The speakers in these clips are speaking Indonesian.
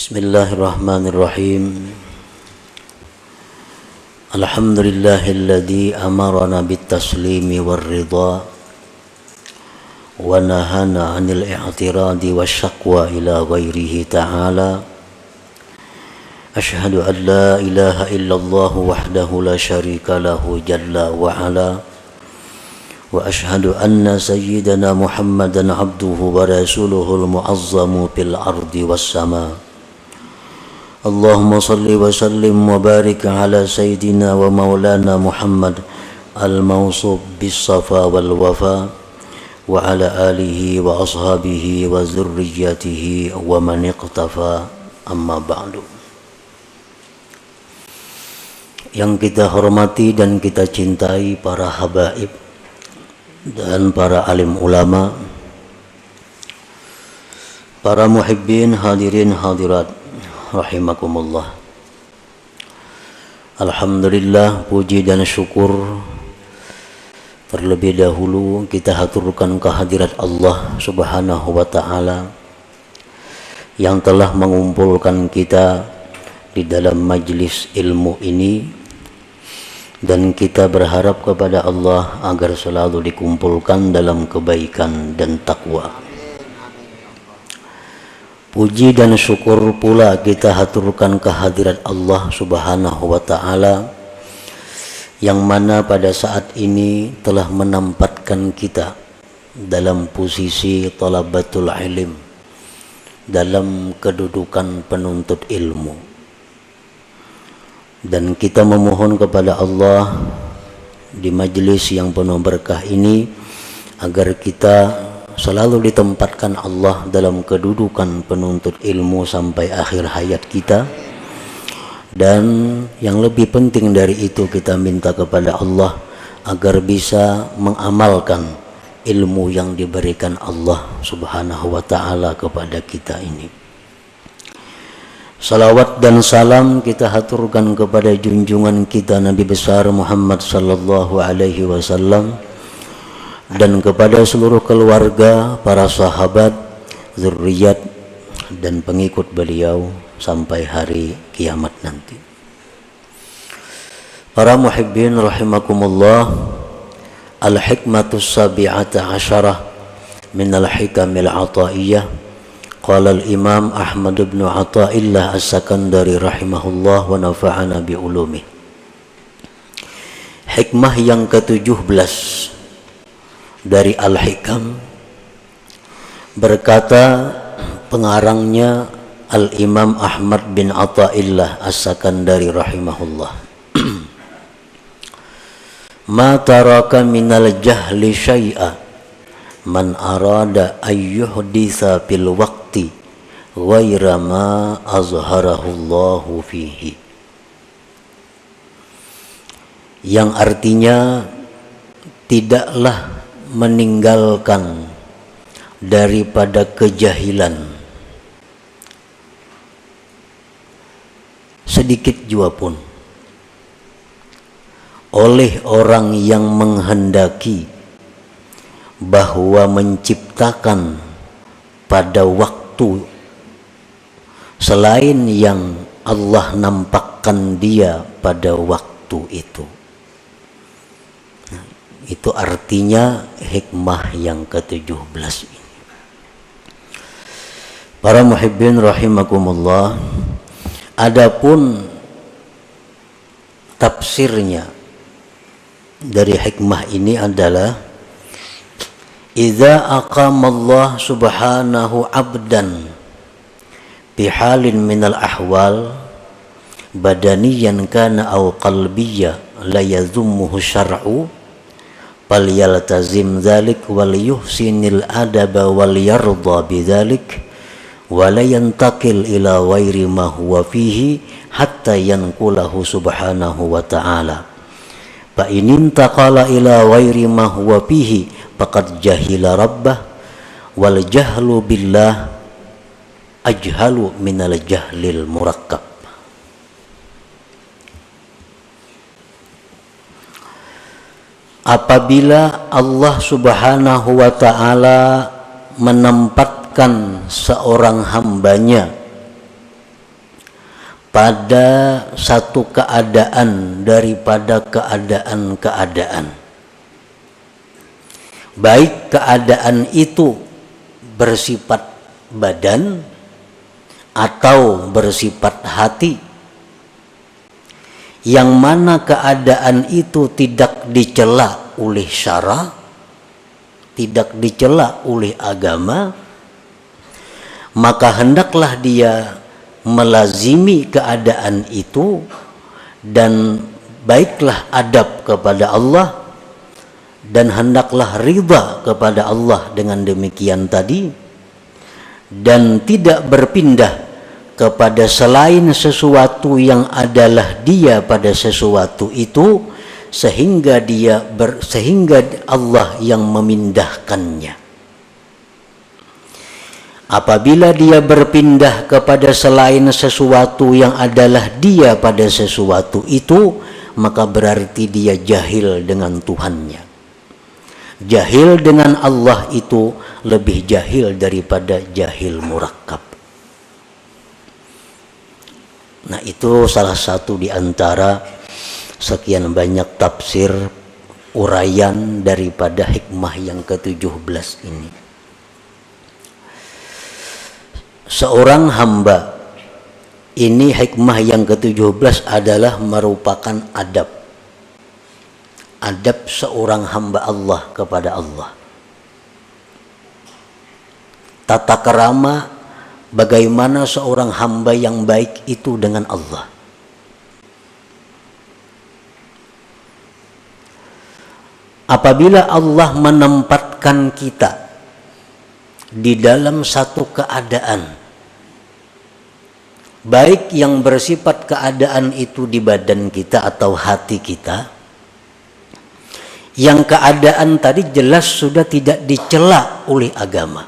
Bismillahirrahmanirrahim. Alhamdulillahilladzi amarana bit-taslimi war-ridha wa nahana 'anil i'tiradi wasyaqwa ila ghairihi ta'ala. Asyhadu an la ilaha illallah wahdahu la syarika lahu jalla wa ala. Wa asyhadu anna sayyidana Muhammadan abduhu wa rasuluhul mu'azzamu fil ardi was sama. Allahumma salli wa sallim wa barik ala sayyidina wa maulana Muhammad al-mawsuf bis safa wal wafa wa ala alihi wa ashabihi wa zurriyatihi wa man iqtafa, amma ba'du. Yang kita hormati dan kita cintai para habaib dan para alim ulama, para muhibbin hadirin hadirat rahimakumullah. Alhamdulillah, puji dan syukur terlebih dahulu kita haturkan kehadirat Allah Subhanahu wa ta'ala yang telah mengumpulkan kita di dalam majlis ilmu ini, dan kita berharap kepada Allah agar selalu dikumpulkan dalam kebaikan dan takwa. Puji dan syukur pula kita haturkan kehadirat Allah Subhanahu wa ta'ala yang mana pada saat ini telah menempatkan kita dalam posisi talabatul ilm, dalam kedudukan penuntut ilmu. Dan kita memohon kepada Allah di majelis yang penuh berkah ini agar kita selalu ditempatkan Allah dalam kedudukan penuntut ilmu sampai akhir hayat kita. Dan yang lebih penting dari itu, kita minta kepada Allah agar bisa mengamalkan ilmu yang diberikan Allah Subhanahu wa ta'ala kepada kita ini. Salawat dan salam kita haturkan kepada junjungan kita Nabi besar Muhammad sallallahu alaihi wasallam dan kepada seluruh keluarga, para sahabat, zurriyat dan pengikut beliau sampai hari kiamat nanti. Para muhibbin rahimakumullah, al-hikmatus sabi'ata asyarah min al-hikamil ataiyah. Qala al-imam Ahmad bin Athaillah as-Sakandari rahimahullah wa nafa'ana bi ulumih. Hikmah yang ke-17 dari Al-Hikam, berkata pengarangnya Al-Imam Ahmad bin Athaillah As-Sakandari rahimahullah, ma taraka minal jahli syai'a man arada ayyuhditha fil waqti ghaira ma azharahullahu fihi. Yang artinya, tidaklah meninggalkan daripada kejahilan sedikit jua pun oleh orang yang menghendaki bahwa menciptakan pada waktu selain yang Allah nampakkan dia pada waktu itu. Itu artinya hikmah yang ke-17 ini. Para muhibbin rahimakumullah, adapun tafsirnya dari hikmah ini adalah idza aqamallah subhanahu abdan bi halin minal ahwal badaniyan kana aw qalbiyya la yazummuhu syar'u fal yaltazim dzalik wal yuhsinil adaba wal yarda bidzalik wa la yantakil ila ghairi ma huwa fihi hatta yanqulahu subhanahu wa ta'ala. Fa in intaqala ila ghairi ma huwa fihi faqad jahila rabbah wal jahlu billah ajhalu minal jahlil murakkab. Apabila Allah Subhanahu wa ta'ala menempatkan seorang hambanya pada satu keadaan daripada keadaan-keadaan. Baik keadaan itu bersifat badan atau bersifat hati, yang mana keadaan itu tidak dicela oleh syara, tidak dicela oleh agama, maka hendaklah dia melazimi keadaan itu dan baiklah adab kepada Allah, dan hendaklah ridha kepada Allah dengan demikian tadi, dan tidak berpindah kepada selain sesuatu yang adalah dia pada sesuatu itu, sehingga Allah yang memindahkannya. Apabila dia berpindah kepada selain sesuatu yang adalah dia pada sesuatu itu, maka berarti dia jahil dengan Tuhannya. Jahil dengan Allah itu lebih jahil daripada jahil murakkab. Nah, itu salah satu di antara sekian banyak tafsir uraian daripada hikmah yang ke-17 ini. Seorang hamba, ini hikmah yang ke-17 adalah merupakan adab. Adab seorang hamba Allah kepada Allah. Tata kerama bagaimana seorang hamba yang baik itu dengan Allah. Apabila Allah menempatkan kita di dalam satu keadaan, baik yang bersifat keadaan itu di badan kita atau hati kita, yang keadaan tadi jelas sudah tidak dicela oleh agama,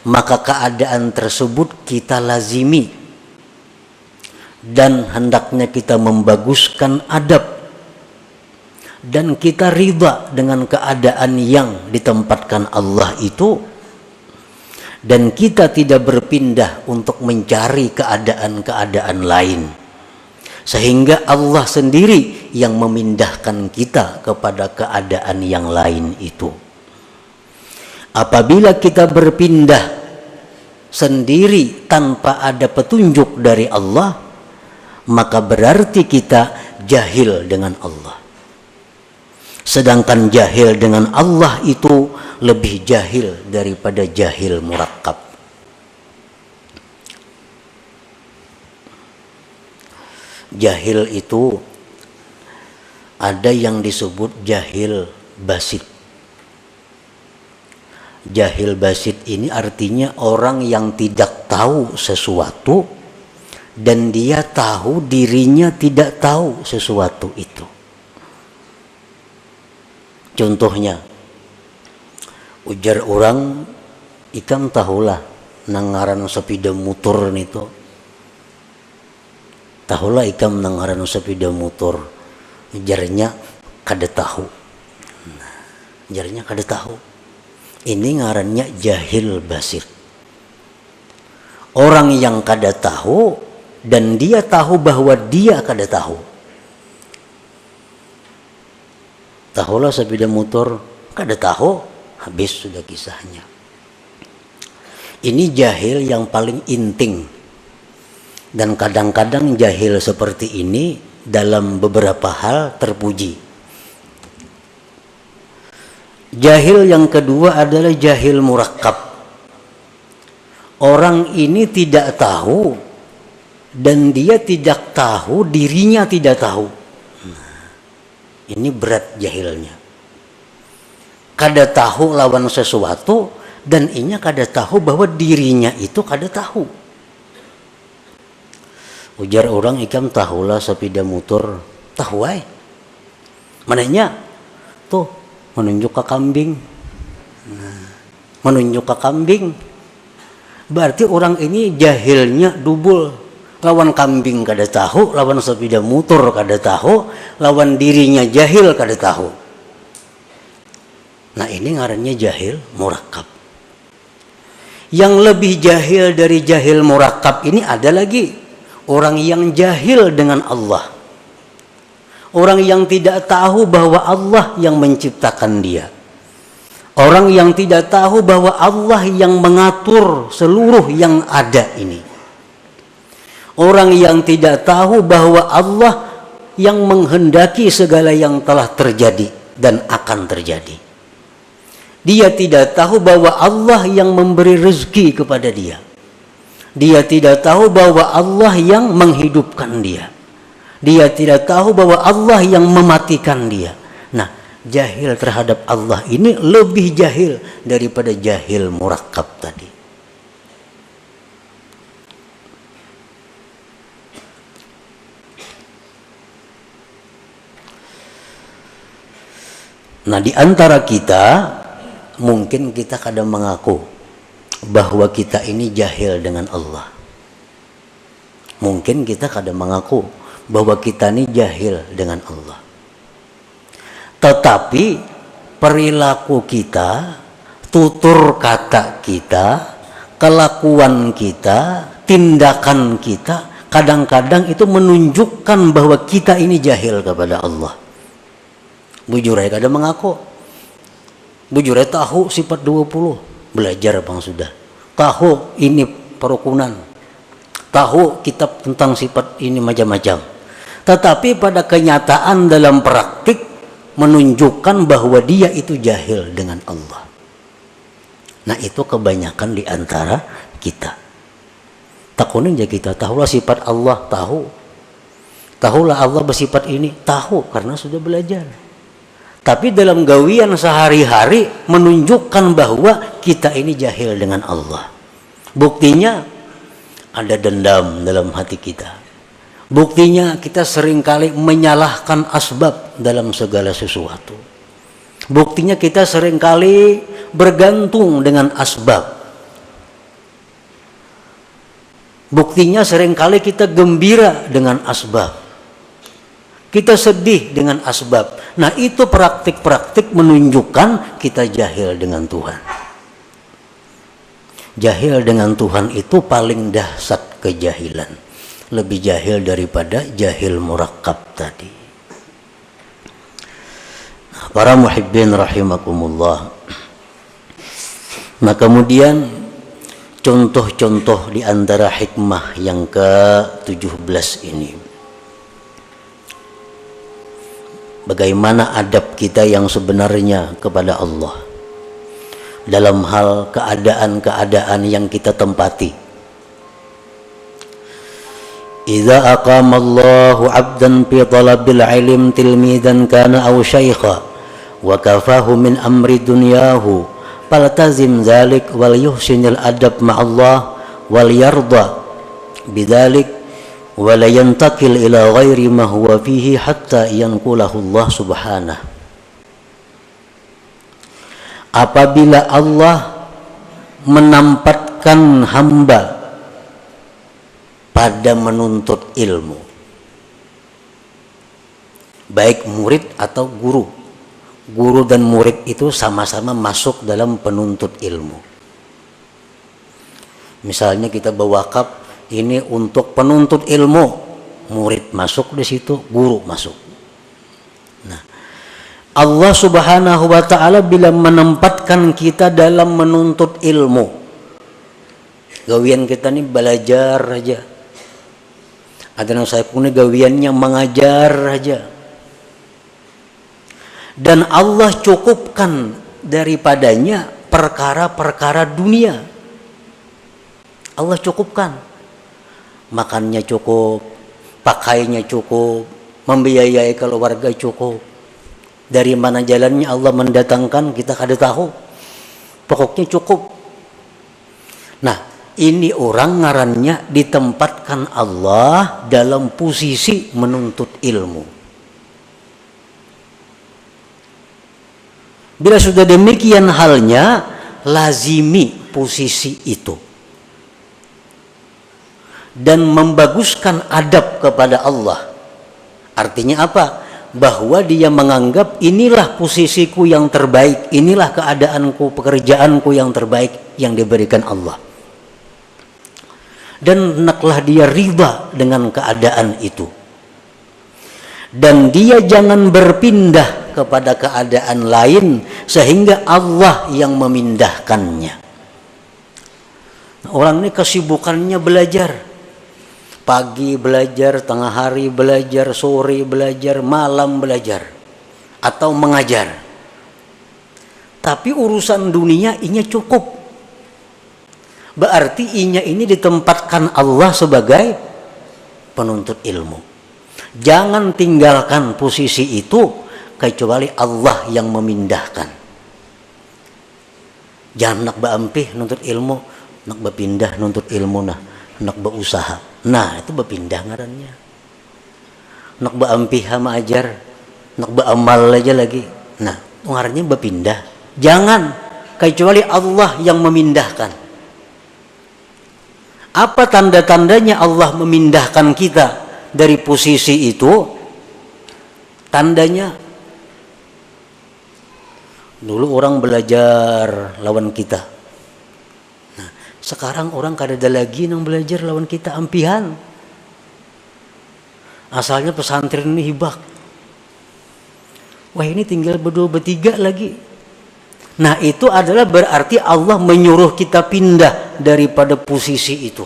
maka keadaan tersebut kita lazimi dan hendaknya kita membaguskan adab dan kita ridha dengan keadaan yang ditempatkan Allah itu, dan kita tidak berpindah untuk mencari keadaan-keadaan lain, sehingga Allah sendiri yang memindahkan kita kepada keadaan yang lain itu. Apabila kita berpindah sendiri tanpa ada petunjuk dari Allah, maka berarti kita jahil dengan Allah. Sedangkan jahil dengan Allah itu lebih jahil daripada jahil murakkab. Jahil itu ada yang disebut jahil basit. Jahil basit ini artinya orang yang tidak tahu sesuatu dan dia tahu dirinya tidak tahu sesuatu itu. Contohnya, ujar orang, ikam tahulah nangaran sepeda motor itu. Tahulah ikam nangaran sepeda motor. Ujarnya kada tahu. Ujarnya kada tahu. Ini ngarannya jahil basir. Orang yang kada tahu dan dia tahu bahwa dia kada tahu. Tahulah sepeda motor, kada tahu, habis sudah kisahnya. Ini jahil yang paling inting. Dan kadang-kadang jahil seperti ini dalam beberapa hal terpuji. Jahil yang kedua adalah jahil murakkab. Orang ini tidak tahu dan dia tidak tahu dirinya tidak tahu. Ini berat jahilnya. Kada tahu lawan sesuatu dan inya kada tahu bahwa dirinya itu kada tahu. Ujar orang, ikam tahulah sepeda motor. Tahu ay. Mananya? Tuh, menunjuk ke kambing. Menunjuk ke kambing. Berarti orang ini jahilnya double. Lawan kambing kada tahu, lawan sepeda motor kada tahu, lawan dirinya jahil kada tahu. Nah, ini ngarannya jahil murakkab. Yang lebih jahil dari jahil murakkab ini ada lagi. Orang yang jahil dengan Allah. Orang yang tidak tahu bahwa Allah yang menciptakan dia. Orang yang tidak tahu bahwa Allah yang mengatur seluruh yang ada ini. Orang yang tidak tahu bahwa Allah yang menghendaki segala yang telah terjadi dan akan terjadi. Dia tidak tahu bahwa Allah yang memberi rezeki kepada dia. Dia tidak tahu bahwa Allah yang menghidupkan dia. Dia tidak tahu bahwa Allah yang mematikan dia. Nah, jahil terhadap Allah ini lebih jahil daripada jahil murakkab tadi. Nah, di antara kita mungkin kita kadang mengaku bahwa kita ini jahil dengan Allah. Mungkin kita kadang mengaku bahwa kita ini jahil dengan Allah. Tetapi perilaku kita, tutur kata kita, kelakuan kita, tindakan kita kadang-kadang itu menunjukkan bahwa kita ini jahil kepada Allah. Bujur aja kadang mengaku. Bujur aja tahu sifat 20. Belajar bang sudah. Tahu ini perukunan. Tahu kitab tentang sifat ini macam-macam. Tetapi pada kenyataan dalam praktik menunjukkan bahwa dia itu jahil dengan Allah. Nah, itu kebanyakan di antara kita. Takunin aja kita tahulah sifat Allah, tahu. Tahulah Allah bersifat ini, tahu karena sudah belajar. Tapi dalam gawian sehari-hari menunjukkan bahwa kita ini jahil dengan Allah. Buktinya ada dendam dalam hati kita. Buktinya kita seringkali menyalahkan asbab dalam segala sesuatu. Buktinya kita seringkali bergantung dengan asbab. Buktinya seringkali kita gembira dengan asbab. Kita sedih dengan asbab. Nah, itu praktik-praktik menunjukkan kita jahil dengan Tuhan. Jahil dengan Tuhan itu paling dahsyat kejahilan. Lebih jahil daripada jahil murakkab tadi. Nah, para muhibbin rahimakumullah. Nah, kemudian contoh-contoh di antara hikmah yang ke-17 ini. Bagaimana adab kita yang sebenarnya kepada Allah dalam hal keadaan-keadaan yang kita tempati. Idza aqama Allahu 'abdan fi talabil 'ilm tilmidan kana aw syaikha wa kafahu min amri dunyahu faltazim dzalik wal yuhsinil adab ma'allah wal yarda bidzalik wa la yantakil ila ghairi ma huwa fihi hatta yanqulahu Allah subhanahu. Apabila Allah menampatkan hamba pada menuntut ilmu, baik murid atau guru. Guru dan murid itu sama-sama masuk dalam penuntut ilmu. Misalnya kita berwakaf ini untuk penuntut ilmu, murid masuk di situ, guru masuk. Nah, Allah Subhanahu wa taala bila menempatkan kita dalam menuntut ilmu, gawian kita nih belajar aja. Ada yang saya punya gawiannya mengajar aja. Dan Allah cukupkan daripadanya perkara-perkara dunia. Allah cukupkan. Makannya cukup, pakainya cukup, membiayai keluarga cukup. Dari mana jalannya Allah mendatangkan kita kada tahu. Pokoknya cukup. Nah, ini orang ngarannya ditempatkan Allah dalam posisi menuntut ilmu. Bila sudah demikian halnya, lazimi posisi itu. Dan membaguskan adab kepada Allah. Artinya apa? Bahwa dia menganggap inilah posisiku yang terbaik, inilah keadaanku, pekerjaanku yang terbaik. yang diberikan Allah. Dan hendaklah dia riba dengan keadaan itu. Dan dia jangan berpindah kepada keadaan lain sehingga Allah yang memindahkannya. Orang ini kesibukannya belajar. Pagi belajar, tengah hari belajar, sore belajar, malam belajar. Atau mengajar. Tapi urusan dunia inya cukup. Berarti inya ini ditempatkan Allah sebagai penuntut ilmu. Jangan tinggalkan posisi itu kecuali Allah yang memindahkan. Jangan nak berampih nuntut ilmu, nak berpindah nuntut ilmu nak berusaha. Nah, itu berpindah ngarannya. Nak berampih sama ajar, nak beramal aja lagi. Nah, ngarannya berpindah. Jangan kecuali Allah yang memindahkan. Apa tanda-tandanya Allah memindahkan kita dari posisi itu? Tandanya, dulu orang belajar lawan kita. Nah, sekarang orang kada ada lagi yang belajar lawan kita, ampihan. Asalnya pesantren ini hibak. Wah, ini tinggal berdua bertiga lagi. Nah, itu adalah berarti Allah menyuruh kita pindah daripada posisi itu.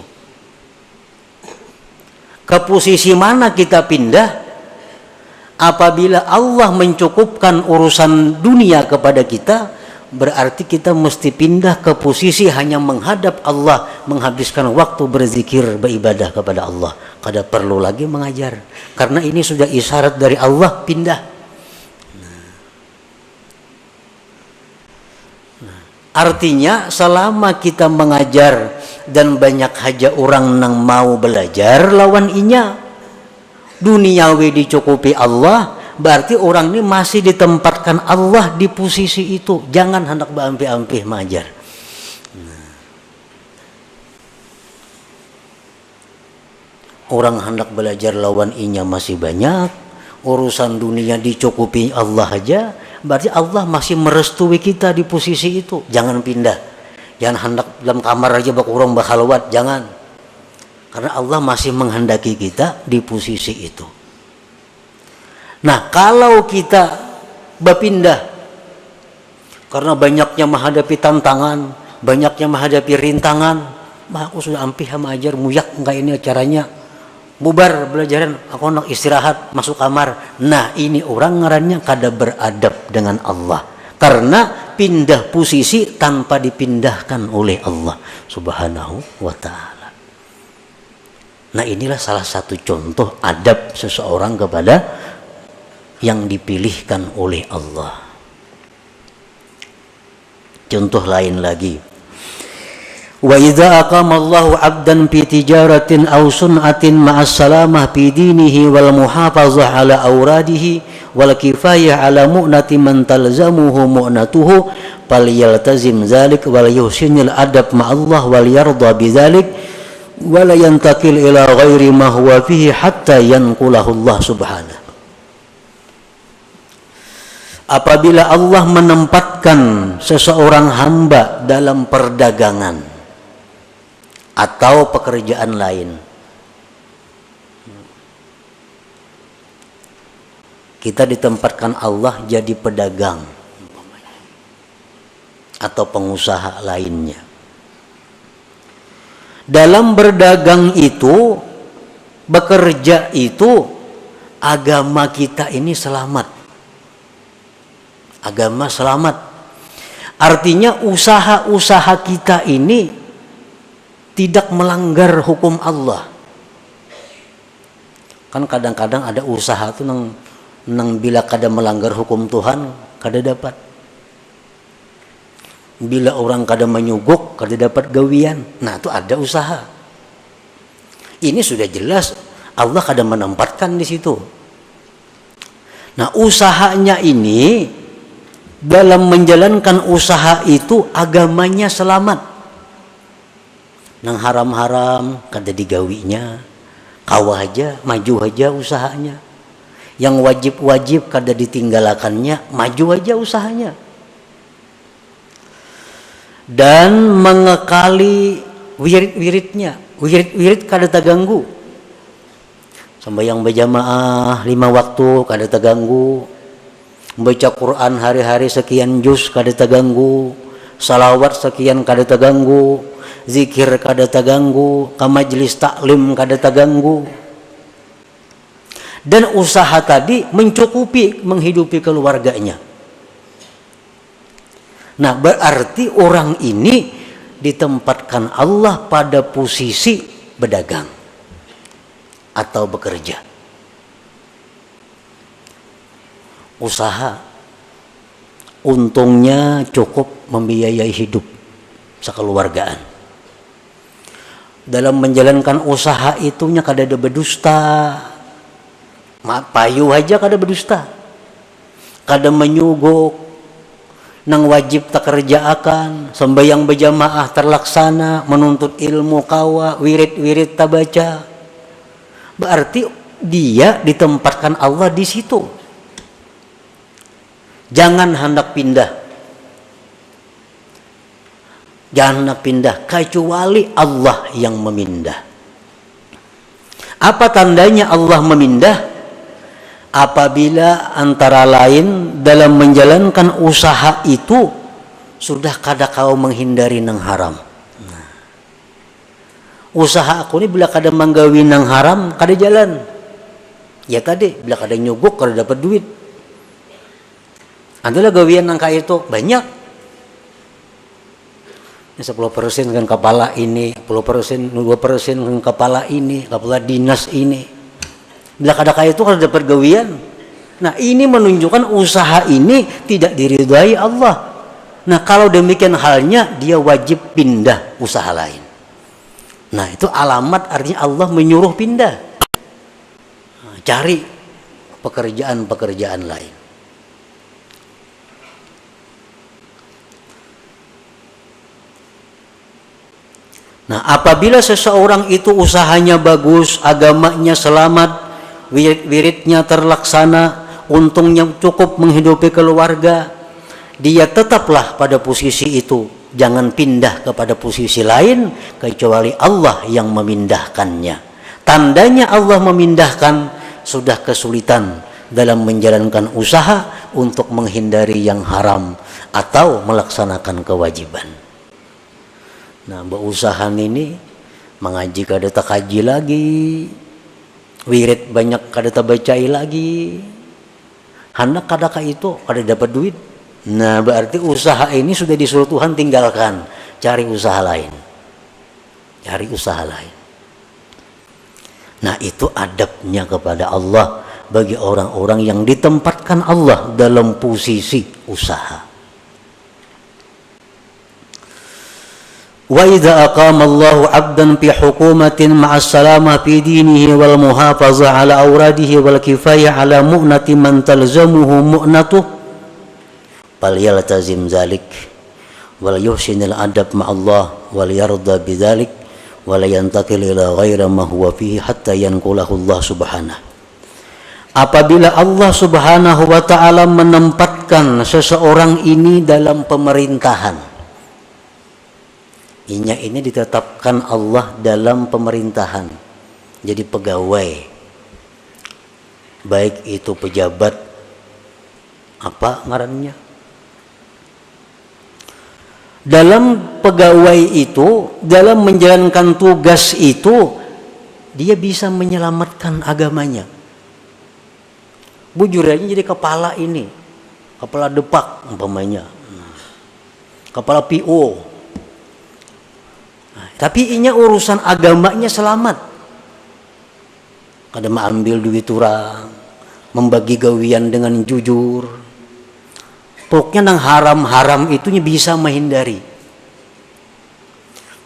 Ke posisi mana kita pindah? Apabila Allah mencukupkan urusan dunia kepada kita, berarti kita mesti pindah ke posisi hanya menghadap Allah, menghabiskan waktu berzikir, beribadah kepada Allah. Kada perlu lagi mengajar. Karena ini sudah isyarat dari Allah, pindah. Artinya selama kita mengajar dan banyak haja orang nang mau belajar lawan inya, duniawi dicukupi Allah, berarti orang ini masih ditempatkan Allah di posisi itu. Jangan hendak berampih-ampih mengajar. Orang hendak belajar lawan inya masih banyak, urusan dunia dicukupi Allah aja, berarti Allah masih merestui kita di posisi itu. Jangan pindah. Jangan hendak dalam kamar aja bak urang bakhalwat, jangan. Karena Allah masih menghendaki kita di posisi itu. Nah, kalau kita berpindah karena banyaknya menghadapi tantangan, banyaknya menghadapi rintangan, mah aku sudah ampih sama ajar muyak enggak ini acaranya. Bubar belajaran, aku nak istirahat, masuk kamar. Nah, ini orang ngarannya kada beradab dengan Allah. Karena pindah posisi tanpa dipindahkan oleh Allah Subhanahu wa ta'ala. Nah, inilah salah satu contoh adab seseorang kepada yang dipilihkan oleh Allah. Contoh lain lagi. Wa idza aqama Allahu 'abdan fi tijaratin aw sun'atin ma'as salamah fi dinihi wal muhafazah ala awradihi wal kifayah ala mu'nati man talzamuhu mu'natuhu falyaltazim dzalik wal yuhsinil adab ma'allah wal yarda bidzalik wa la yantakil ila ghairi ma huwa fihi hatta yanqulahu Allah subhanahu. Apabila Allah menempatkan seseorang hamba dalam perdagangan atau pekerjaan lain, kita ditempatkan Allah jadi pedagang atau pengusaha lainnya. Dalam berdagang itu, bekerja itu, agama kita ini selamat. Agama selamat. Artinya usaha-usaha kita ini tidak melanggar hukum Allah. Kan kadang-kadang ada usaha tuh nang bila kada melanggar hukum Tuhan kada dapat. Bila orang kada menyuguk kada dapat gawian. Nah, itu ada usaha. Ini sudah jelas Allah kada menempatkan di situ. Nah, usahanya ini dalam menjalankan usaha itu agamanya selamat. Nang haram-haram kada digawinya, kawah aja, maju aja usahanya. Yang wajib-wajib kada ditinggalakannya, maju aja usahanya. dan mengekali wirid-wiridnya. Wirid kada terganggu. Sembahyang berjamaah 5 waktu kada terganggu. Baca Quran hari-hari sekian juz kada terganggu. Salawat sekian kada terganggu. Zikir kada terganggu. Ke majelis taklim kada terganggu. Dan usaha tadi mencukupi menghidupi keluarganya. Nah, berarti orang ini ditempatkan Allah pada posisi berdagang atau bekerja. Usaha untungnya cukup membiayai hidup sekeluargaan. Dalam menjalankan usaha itunya kada ada berdusta. Payu aja kada berdusta. Kada menyuguk. Nang wajib tak kerjaakan, sembahyang berjamaah terlaksana, menuntut ilmu kawa, wirid-wirid tak baca. Berarti dia ditempatkan Allah di situ. Jangan hendak pindah. Jangan hendak pindah kecuali Allah yang memindah. Apa tandanya Allah memindah? Apabila antara lain dalam menjalankan usaha itu sudah kada kau menghindari nang haram. Nah, usaha aku ini bila kada menggawi nang haram kada jalan. Ya kade bila kada nyuguk kada dapat duit. Adalah gawian nang kaya itu banyak. 10% kan kepala ini, 10%, 2% kan kepala ini, kepala dinas ini. Bila kada kaya itu kada dapat gawian. Nah, ini menunjukkan usaha ini tidak diridhai Allah. Nah, kalau demikian halnya dia wajib pindah usaha lain. Nah, itu alamat artinya Allah menyuruh pindah. Nah, cari pekerjaan-pekerjaan lain. Nah, apabila seseorang itu usahanya bagus, agamanya selamat, wirid-wiridnya terlaksana, untungnya cukup menghidupi keluarga, dia tetaplah pada posisi itu. Jangan pindah kepada posisi lain kecuali Allah yang memindahkannya. Tandanya Allah memindahkan sudah kesulitan dalam menjalankan usaha untuk menghindari yang haram atau melaksanakan kewajiban. Nah, berusaha ini mengaji kada tak kaji lagi. Wirid banyak kada terbacai lagi. Hendak kada ka itu kada dapat duit. Nah, berarti usaha ini sudah disuruh Tuhan tinggalkan, cari usaha lain. Cari usaha lain. Nah, itu adabnya kepada Allah bagi orang-orang yang ditempatkan Allah dalam posisi usaha. Wa idza aqama Allahu 'abdan fi hukumatin ma'as salamah fi dinihi wal muhafazah 'ala awradihi wal kifayah 'ala mu'nati man talzamuhu mu'natuh falyaltazim dzalik wal yuhsinil adab ma'allah wal yarda bidzalik wal yantakil ila ghairi ma huwa fihi hatta yanqulahu Allah subhanahu. Apabila Allah Subhanahu wa taala menempatkan seseorang ini dalam pemerintahan, ini ditetapkan Allah dalam pemerintahan, jadi pegawai, baik itu pejabat apa ngarannya, dalam pegawai itu, dalam menjalankan tugas itu dia bisa menyelamatkan agamanya. Bujur aja jadi kepala ini, kepala depak umpamanya, kepala PO. Tapi inya urusan agamanya selamat. Kada mengambil duit orang, membagi gawian dengan jujur. Pokoknya nang haram-haram itunya bisa menghindari.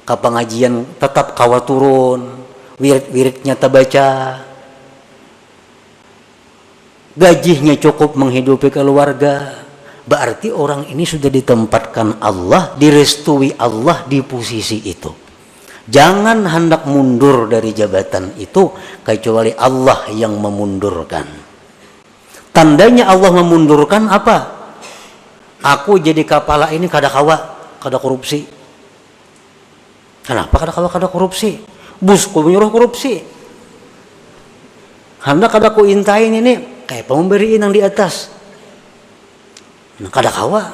Kapangajian tetap kawa turun, wirid-wiridnya terbaca. Gajinya cukup menghidupi keluarga. Berarti orang ini sudah ditempatkan Allah, direstui Allah di posisi itu. Jangan hendak mundur dari jabatan itu kecuali Allah yang memundurkan. Tandanya Allah memundurkan apa? Aku jadi kepala ini kada kawa, kada korupsi. Kenapa kada korupsi? Busku menyuruh korupsi. Hendak kada ku intain ini kayak pemberiin yang di atas. Nah, kada kawa.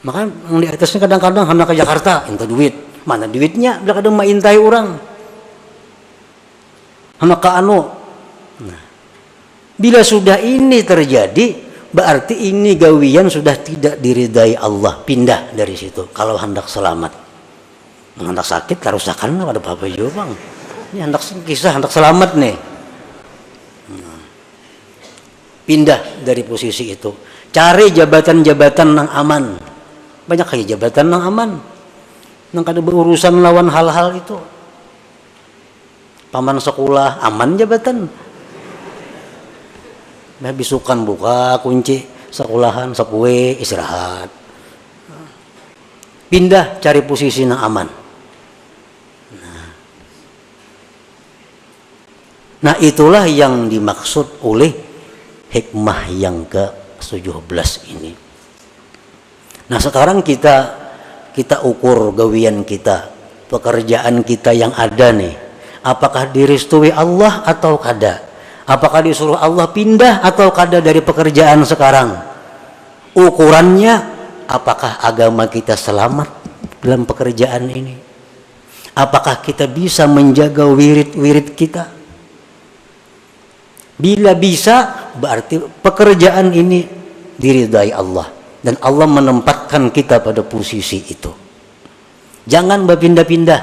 Makanya yang di atasnya kadang-kadang hendak ke Jakarta, minta duit. Mana duitnya? Bila kadang maintai orang. Hendak ke anu. Nah, bila sudah ini terjadi, berarti ini gawian sudah tidak diridai Allah. Pindah dari situ. Kalau hendak selamat. Hendak sakit, karusakan ada apa-apa juga bang. Ini hendak kisah, hendak selamat nih. Pindah dari posisi itu. Cari jabatan-jabatan yang aman. Banyak kayak jabatan yang aman. Yang kada berurusan lawan hal-hal itu. Paman sekolah, aman jabatan. Bisukan buka kunci sekolahan, sepue, istirahat. Pindah cari posisi yang aman. Nah itulah yang dimaksud oleh hikmah yang ke-17 ini. Nah sekarang kita ukur gawian kita, pekerjaan kita yang ada nih. Apakah direstui Allah atau kada? Apakah disuruh Allah pindah atau kada dari pekerjaan sekarang? Ukurannya apakah agama kita selamat dalam pekerjaan ini? Apakah kita bisa menjaga wirid-wirid kita? Bila bisa, berarti pekerjaan ini diridai Allah. Dan Allah menempatkan kita pada posisi itu. Jangan berpindah-pindah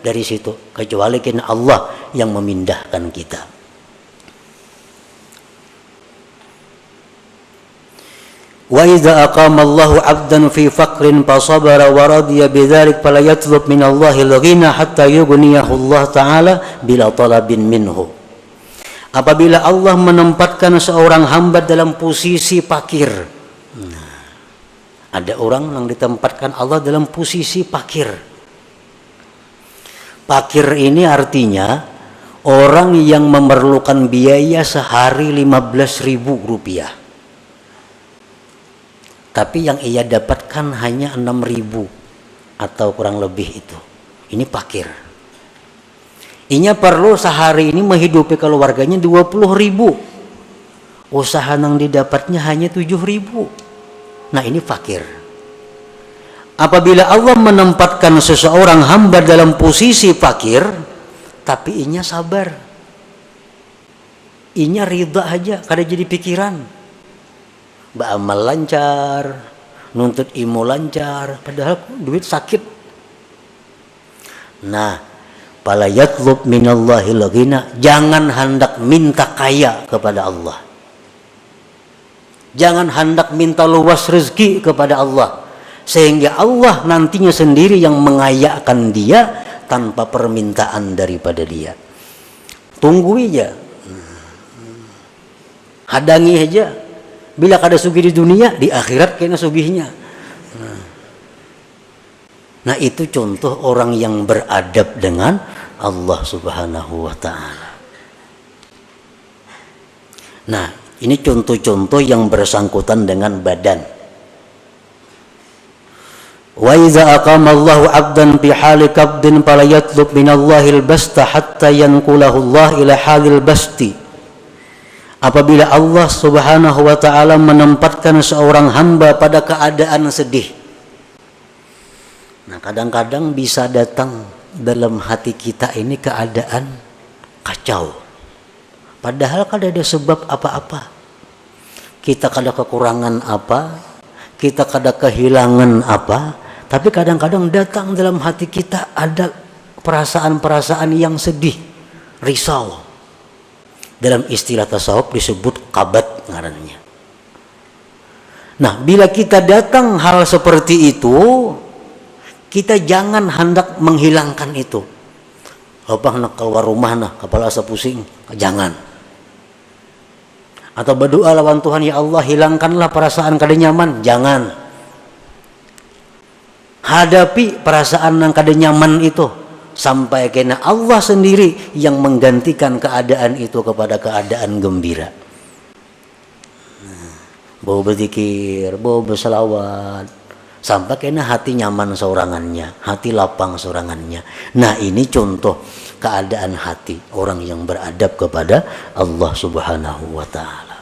dari situ. Kecuali karena Allah yang memindahkan kita. Wa idza aqama Allahu 'abdan fi faqrin fa sabara wa radiya bidzalik fala yatlub min Allahi al-ghina hatta yughniyahu Allah ta'ala bila talabin minhu. Apabila Allah menempatkan seorang hamba dalam posisi fakir. Nah, ada orang yang ditempatkan Allah dalam posisi fakir. Fakir ini artinya orang yang memerlukan biaya sehari 15.000 rupiah. Tapi yang ia dapatkan hanya 6.000 atau kurang lebih itu. Ini fakir. Inya perlu sehari ini menghidupi keluarganya 20.000. Usaha yang didapatnya hanya 7.000. Nah ini fakir. Apabila Allah menempatkan seseorang hamba dalam posisi fakir, tapi inya sabar. Inya ridha aja, kada jadi pikiran. Beramal lancar, nuntut ilmu lancar, padahal duit sakit. Nah, fala yatlub minallahil ghina, jangan hendak minta kaya kepada Allah. Jangan hendak minta luas rezeki kepada Allah, sehingga Allah nantinya sendiri yang mengayakan dia tanpa permintaan daripada dia. Tunggu aja, hadangi aja. Bila kada sugih di dunia, di akhirat kena sugihnya. Nah itu contoh orang yang beradab dengan Allah Subhanahu wa ta'ala. Nah ini contoh-contoh yang bersangkutan dengan badan. Wa idza aqama Allahu 'abdan fi hali qabdin fala yatlub minallahil basta hatta yanqulahu Allah ila halil basti. Apabila Allah Subhanahu wa ta'ala menempatkan seorang hamba pada keadaan sedih. Nah kadang-kadang bisa datang dalam hati kita ini keadaan kacau. Padahal kada ada sebab apa-apa. Kita kada kekurangan apa, kita kada kehilangan apa, tapi kadang-kadang datang dalam hati kita ada perasaan-perasaan yang sedih, risau. Dalam istilah tasawuf disebut kabat ngarannya. Nah, bila kita datang hal seperti itu, kita jangan hendak menghilangkan itu. Apa nak keluar rumah nah, kepala asa pusing, jangan. Atau berdoa lawan Tuhan, ya Allah hilangkanlah perasaan kada nyaman, jangan. Hadapi perasaan yang kada nyaman itu sampai kena Allah sendiri yang menggantikan keadaan itu kepada keadaan gembira. bau berzikir, bau berselawat, sampai kena hati nyaman seorangannya, hati lapang seorangannya. Nah ini contoh keadaan hati orang yang beradab kepada Allah Subhanahu wa ta'ala.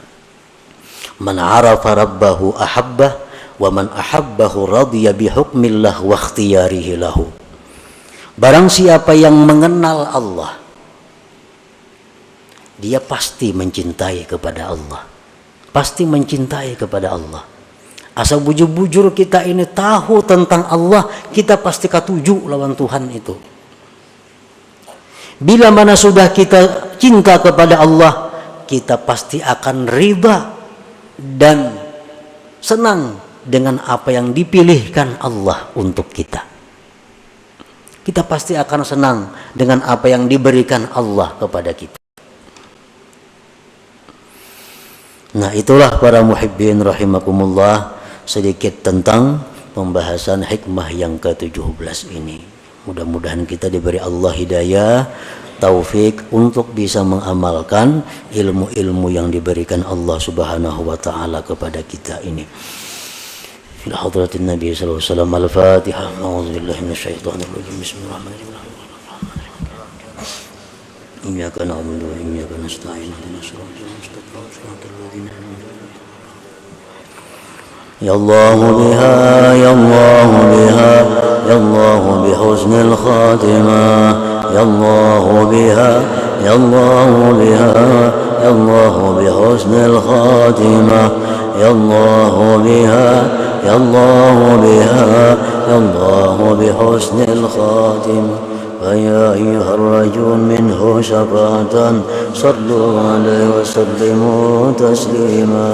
Man arafa rabbahu ahabbah, wa man ahabbahu radiya bihukmillah wa ikhtiyarihi lahu. Barang siapa yang mengenal Allah, dia pasti mencintai kepada Allah, pasti mencintai kepada Allah. Asal bujur-bujur kita ini tahu tentang Allah, kita pasti katuju lawan Tuhan itu. Bila mana sudah kita cinta kepada Allah, kita pasti akan riba dan senang dengan apa yang dipilihkan Allah untuk kita. Kita pasti akan senang dengan apa yang diberikan Allah kepada kita. Nah itulah para muhibbin rahimakumullah, sedikit tentang pembahasan hikmah yang ke-17 ini. Mudah-mudahan kita diberi Allah hidayah, taufik untuk bisa mengamalkan ilmu-ilmu yang diberikan Allah Subhanahu wa ta'ala kepada kita ini. Ila hadratin Nabi sallallahu alaihi wasallam. Al-Fatihah. A'udzubillahi minasyaitonir rajim. Bismillahirrahmanirrahim. Iyyaka na'budu wa iyyaka nasta'in. Ihdinas siratal mustaqim. Siratal ladzina an'amta 'alaihim. Ya Allah biha, ya Allah biha, ya Allah bihusnil khatimah. Ya Allah biha, ya Allah biha, ya Allah bihusnil khatimah. Ya Allah biha, ya Allah biha, ya Allah bihusnil khatimah. فيا أيها الرجل منه شفاعة صلوا عليه وسلموا تسليما.